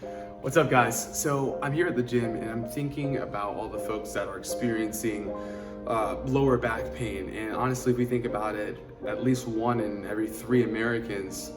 What's up, guys? So I'm here at the gym and I'm thinking about all the folks that are experiencing lower back pain. And honestly, if we think about it, at least 1 in every 3 Americans,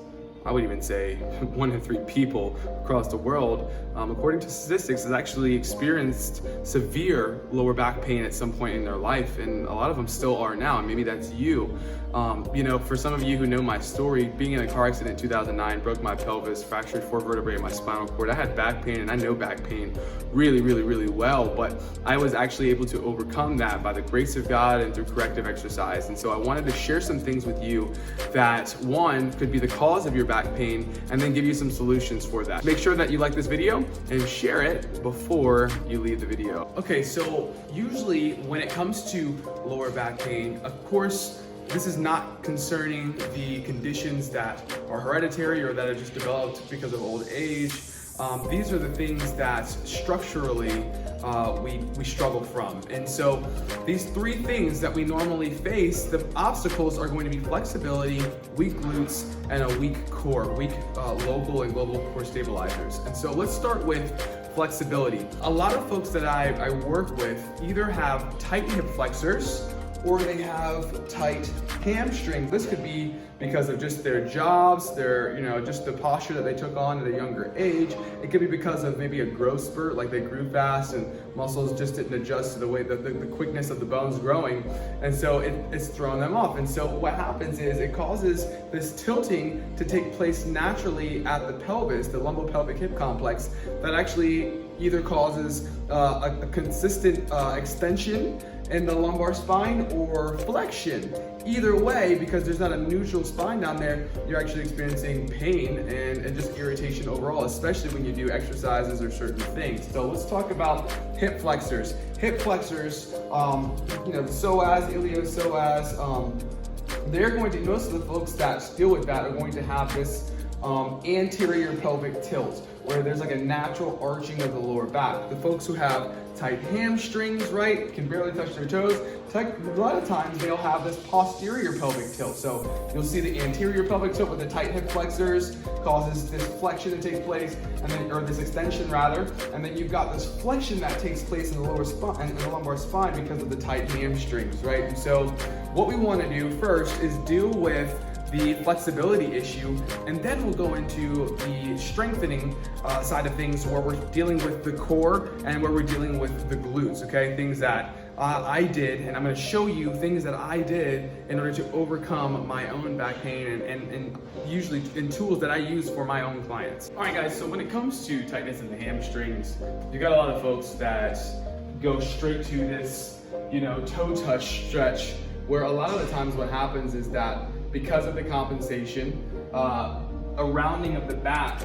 I would even say 1 in 3 people across the world, according to statistics, has actually experienced severe lower back pain at some point in their life. And a lot of them still are now, and maybe that's you. For some of you who know my story, being in a car accident in 2009, broke my pelvis, fractured 4 vertebrae in my spinal cord. I had back pain, and I know back pain really well, but I was actually able to overcome that by the grace of God and through corrective exercise. And so I wanted to share some things with you that, one, could be the cause of your back pain, and then give you some solutions for that. Make sure that you like this video and share it before you leave the video. Okay, so usually when it comes to lower back pain, of course, this is not concerning the conditions that are hereditary or that are just developed because of old age. These are the things that structurally we struggle from. And so these 3 things that we normally face, the obstacles are going to be flexibility, weak glutes, and a weak core, weak local and global core stabilizers. And so let's start with flexibility. A lot of folks that I work with either have tight hip flexors or they have tight hamstrings. This could be because of just their jobs, just the posture that they took on at a younger age. It could be because of maybe a growth spurt, like they grew fast and muscles just didn't adjust to the way the quickness of the bones growing. And so it's thrown them off. And so what happens is it causes this tilting to take place naturally at the pelvis, the lumbopelvic hip complex, that actually either causes a consistent extension in the lumbar spine or flexion. Either way, because there's not a neutral spine down there, you're actually experiencing pain and just irritation overall, especially when you do exercises or certain things. So let's talk about hip flexors. Hip flexors, psoas, iliopsoas, they're going to, most of the folks that deal with that are going to have this anterior pelvic tilt, where there's like a natural arching of the lower back. The folks who have tight hamstrings, right, can barely touch their toes, a lot of times they'll have this posterior pelvic tilt. So you'll see the anterior pelvic tilt with the tight hip flexors causes this flexion to take place, or this extension rather, and then you've got this flexion that takes place in the lower spine, in the lumbar spine, because of the tight hamstrings, right? And so what we want to do first is deal with the flexibility issue, and then we'll go into the strengthening side of things, where we're dealing with the core and where we're dealing with the glutes, okay? Things that I did, and I'm gonna show you things that I did in order to overcome my own back pain and usually in tools that I use for my own clients. All right, guys, so when it comes to tightness in the hamstrings, you got a lot of folks that go straight to this, toe touch stretch, where a lot of the times what happens is that because of the compensation, a rounding of the back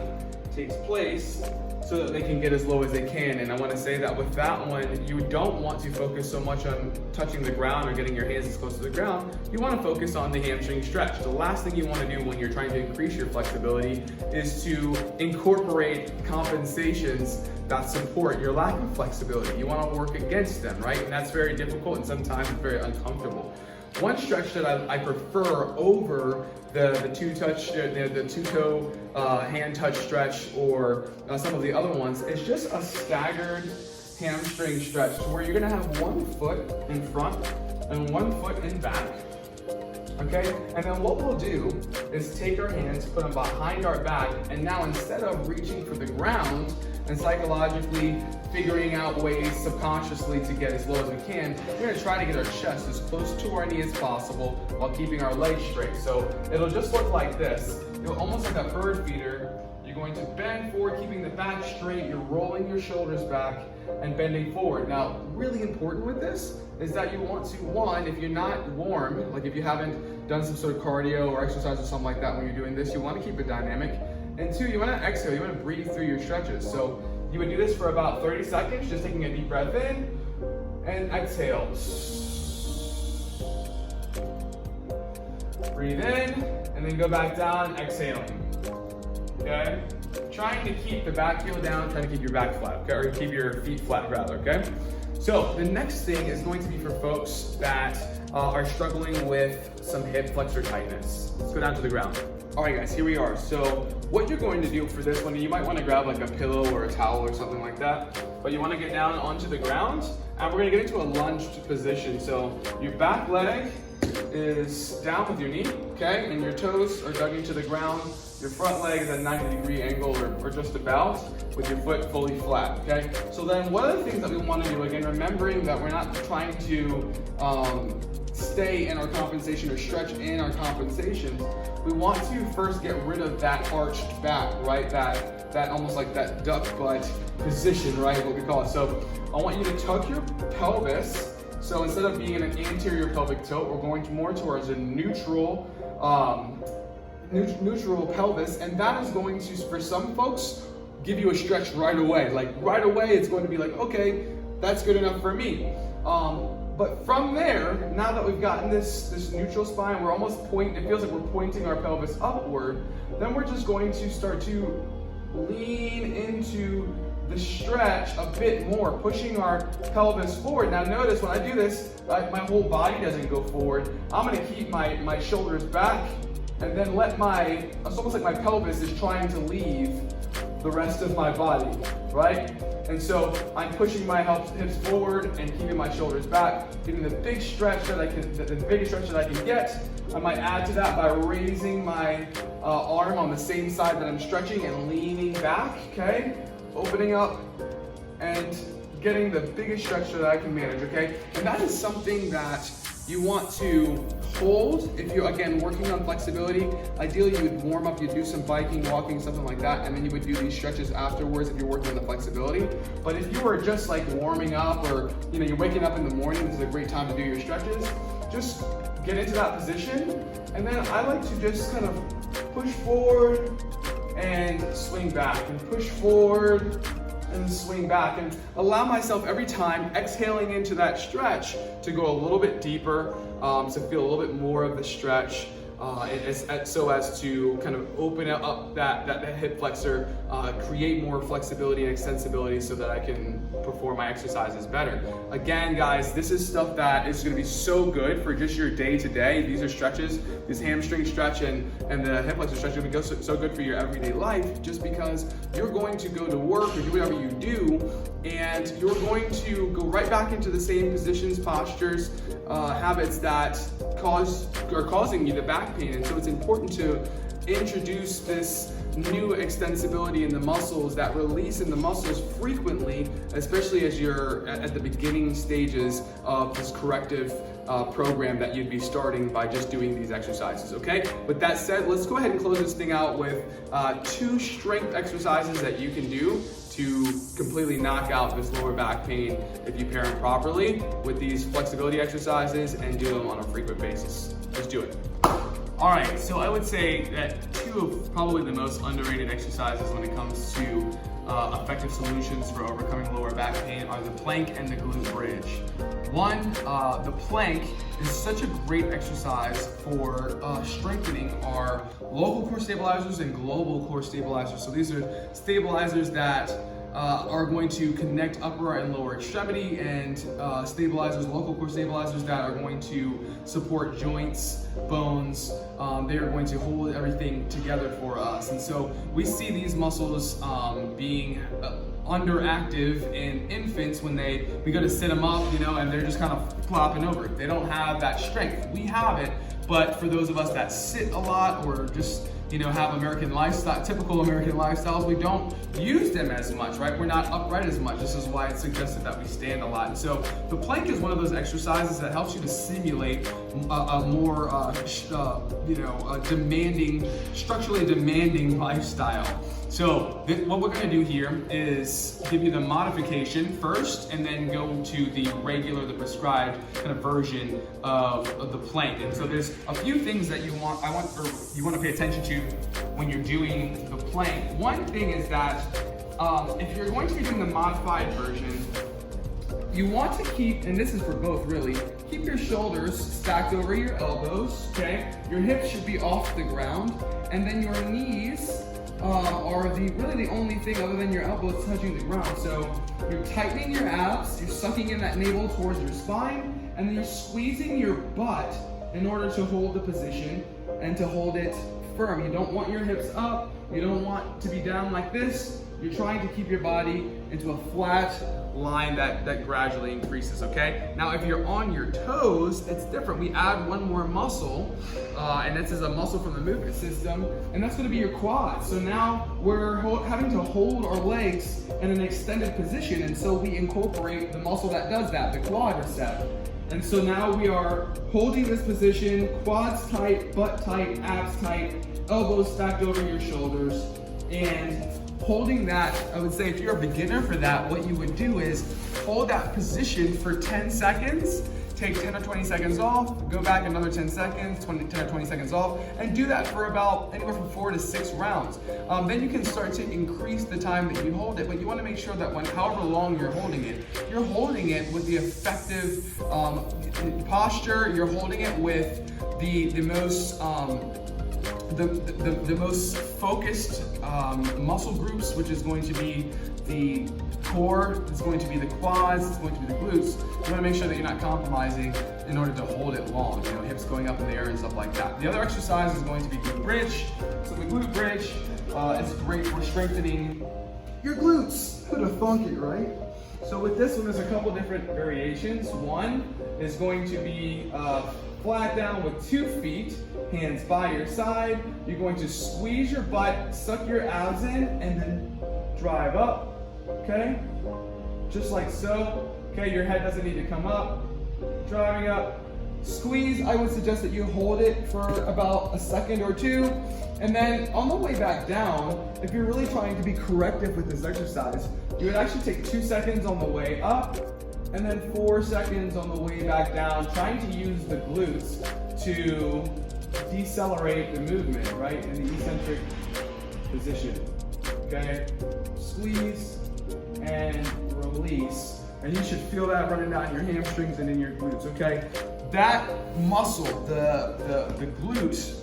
takes place so that they can get as low as they can. And I want to say that with that one, you don't want to focus so much on touching the ground or getting your hands as close to the ground. You want to focus on the hamstring stretch. The last thing you want to do when you're trying to increase your flexibility is to incorporate compensations that support your lack of flexibility. You want to work against them, right? And that's very difficult and sometimes very uncomfortable. One stretch that I prefer over the two-toe hand touch stretch or some of the other ones is just a staggered hamstring stretch, where you're gonna have 1 foot in front and 1 foot in back. Okay, and then what we'll do is take our hands, put them behind our back, and now instead of reaching for the ground and psychologically figuring out ways subconsciously to get as low as we can, we're gonna try to get our chest as close to our knee as possible while keeping our legs straight. So it'll just look like this. You'll almost like a bird feeder. You're going to bend forward, keeping the back straight. You're rolling your shoulders back and bending forward. Now, really important with this is that you want to, one, if you're not warm, like if you haven't done some sort of cardio or exercise or something like that when you're doing this, you want to keep it dynamic. And 2, you want to exhale, you want to breathe through your stretches. So you would do this for about 30 seconds, just taking a deep breath in and exhale. Breathe in and then go back down, exhaling. Okay? Trying to keep the back heel down, trying to keep your back flat, okay? Or keep your feet flat rather, okay? So the next thing is going to be for folks that are struggling with some hip flexor tightness. Let's go down to the ground. All right, guys, here we are. So what you're going to do for this one, you might want to grab like a pillow or a towel or something like that, but you want to get down onto the ground, and we're going to get into a lunged position. So your back leg is down with your knee, okay, and your toes are dug into the ground. Your front leg is at a 90-degree angle or just about, with your foot fully flat, okay? So then one of the things that we want to do, again, remembering that we're not trying to stay in our compensation or stretch in our compensation, we want to first get rid of that arched back, right? That almost like that duck butt position, right? What we call it. So I want you to tuck your pelvis. So instead of being in an anterior pelvic tilt, we're going more towards a neutral pelvis, and that is going to, for some folks, give you a stretch right away. Like right away, it's going to be like, okay, that's good enough for me. But from there, now that we've gotten this neutral spine, we're almost it feels like we're pointing our pelvis upward. Then we're just going to start to lean into the stretch a bit more, pushing our pelvis forward. Now notice when I do this, my whole body doesn't go forward. I'm gonna keep my shoulders back and then it's almost like my pelvis is trying to leave the rest of my body, right? And so I'm pushing my hips forward and keeping my shoulders back, getting the big stretch that I can, the biggest stretch that I can get. I might add to that by raising my arm on the same side that I'm stretching and leaning back, okay? Opening up and getting the biggest stretch that I can manage, okay? And that is something that you want to hold. If you're, again, working on flexibility, ideally you would warm up, you'd do some biking, walking, something like that, and then you would do these stretches afterwards if you're working on the flexibility. But if you are just like warming up, or you're waking up in the morning, this is a great time to do your stretches, just get into that position. And then I like to just kind of push forward and swing back, and push forward and swing back, and allow myself every time exhaling into that stretch to go a little bit deeper, to feel a little bit more of the stretch, so as to kind of open up that hip flexor, create more flexibility and extensibility so that I can perform my exercises better. Again, guys, this is stuff that is going to be so good for just your day-to-day. These are stretches, this hamstring stretch and the hip flexor stretch will be so good for your everyday life, just because you're going to go to work or do whatever you do, and you're going to go right back into the same positions, postures, habits that are causing you the back pain. And so it's important to introduce this new extensibility in the muscles, that release in the muscles frequently, especially as you're at the beginning stages of this corrective program that you'd be starting by just doing these exercises, okay? With that said, let's go ahead and close this thing out with 2 strength exercises that you can do to completely knock out this lower back pain if you pair them properly with these flexibility exercises and do them on a frequent basis. Let's do it. All right, so I would say that 2 of probably the most underrated exercises when it comes to effective solutions for overcoming lower back pain are the plank and the glute bridge. One, the plank is such a great exercise for strengthening our local core stabilizers and global core stabilizers. So these are stabilizers that are going to connect upper and lower extremity, and local core stabilizers that are going to support joints, bones. They are going to hold everything together for us. And so we see these muscles being underactive in infants when we go to sit them up, and they're just kind of flopping over. They don't have that strength. We have it, but for those of us that sit a lot or just have American lifestyle, typical American lifestyles, we don't use them as much, right? We're not upright as much. This is why it's suggested that we stand a lot. And so the plank is one of those exercises that helps you to simulate a more, structurally demanding lifestyle. So what we're gonna do here is give you the modification first, and then go to the prescribed kind of version of the plank. And so there's a few things that you want to pay attention to when you're doing the plank. One thing is that if you're going to be doing the modified version, you want to keep, and this is for both really, keep your shoulders stacked over your elbows, okay? Your hips should be off the ground, and then your knees are really the only thing other than your elbows touching the ground. So you're tightening your abs, you're sucking in that navel towards your spine, and then you're squeezing your butt in order to hold the position and to hold it firm. You don't want your hips up. You don't want to be down like this. You're trying to keep your body into a flat line that gradually increases, okay? Now, if you're on your toes, it's different. We add one more muscle, and this is a muscle from the movement system, and that's gonna be your quads. So now we're having to hold our legs in an extended position, and so we incorporate the muscle that does that, the quadricep. And so now we are holding this position, quads tight, butt tight, abs tight, elbows stacked over your shoulders, and holding that. I would say if you're a beginner for that, what you would do is hold that position for 10 seconds, take 10 or 20 seconds off, go back another 10 seconds, 10 or 20 seconds off, and do that for about anywhere from 4 to 6 rounds. Then you can start to increase the time that you hold it, but you want to make sure that however long you're holding it with the effective posture, you're holding it with the most focused muscle groups, which is going to be the core, it's going to be the quads, it's going to be the glutes. You want to make sure that you're not compromising in order to hold it long, you know, hips going up in the air and stuff like that. The other exercise is going to be glute bridge. So the glute bridge is great for strengthening your glutes. Who'd have thunk it, right? So with this one, there's a couple different variations. One is going to be flat down with 2 feet, hands by your side. You're going to squeeze your butt, suck your abs in, and then drive up, okay? Just like so, okay? Your head doesn't need to come up, driving up. Squeeze, I would suggest that you hold it for about a second or 2, and then on the way back down, if you're really trying to be corrective with this exercise, you would actually take 2 seconds on the way up, and then 4 seconds on the way back down, trying to use the glutes to decelerate the movement, right, in the eccentric position, okay? Squeeze and release, and you should feel that running down your hamstrings and in your glutes, okay? That muscle, the glute,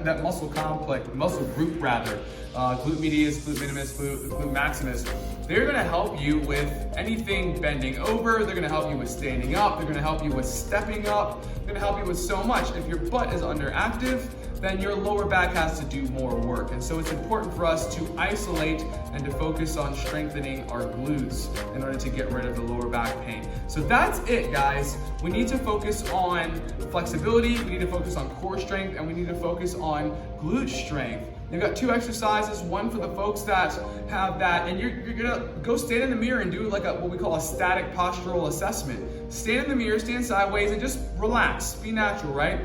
that muscle complex, muscle group rather, glute medius, glute minimus, glute maximus, they're gonna help you with anything bending over, they're gonna help you with standing up, they're gonna help you with stepping up, they're gonna help you with so much. If your butt is underactive, then your lower back has to do more work. And so it's important for us to isolate and to focus on strengthening our glutes in order to get rid of the lower back pain. So that's it, guys. We need to focus on flexibility, we need to focus on core strength, and we need to focus on glute strength. You've got 2 exercises, one for the folks that have that, and you're gonna go stand in the mirror and do like what we call a static postural assessment. Stand in the mirror, stand sideways, and just relax, be natural, right?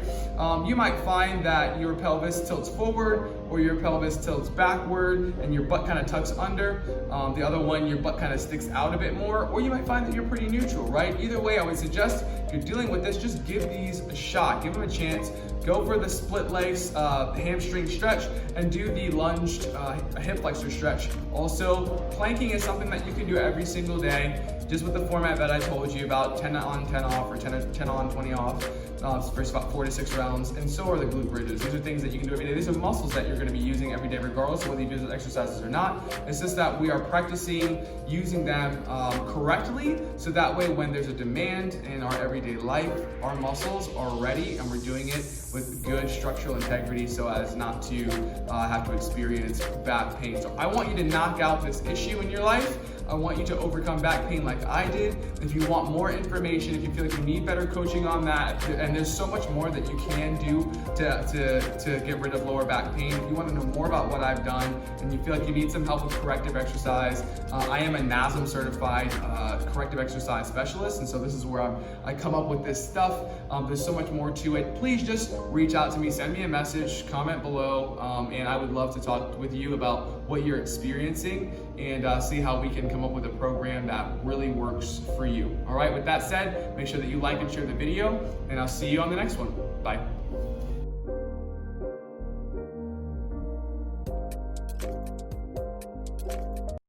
You might find that your pelvis tilts forward or your pelvis tilts backward and your butt kind of tucks under. The other one, your butt kind of sticks out a bit more, or you might find that you're pretty neutral, right? Either way, I would suggest if you're dealing with this, just give these a shot, give them a chance. Go for the split legs hamstring stretch and do the lunged hip flexor stretch. Also, planking is something that you can do every single day, just with the format that I told you about, 10 on, 10 off, or 10 on, 20 off, for about 4 to 6 rounds, and so are the glute bridges. These are things that you can do every day. These are muscles that you're gonna be using every day, regardless of whether you do those exercises or not. It's just that we are practicing using them correctly, so that way when there's a demand in our everyday life, our muscles are ready and we're doing it with good structural integrity so as not to have to experience back pain. So I want you to knock out this issue in your life. I want you to overcome back pain like I did. If you want more information, if you feel like you need better coaching on that, and there's so much more that you can do to get rid of lower back pain. If you want to know more about what I've done and you feel like you need some help with corrective exercise, I am a NASM certified corrective exercise specialist, and so this is where I come up with this stuff. There's so much more to it. Please just reach out to me, send me a message, comment below, and I would love to talk with you about what you're experiencing and see how we can come up with a program that really works for you. All right, with that said, make sure that you like and share the video, and I'll see you on the next one. Bye.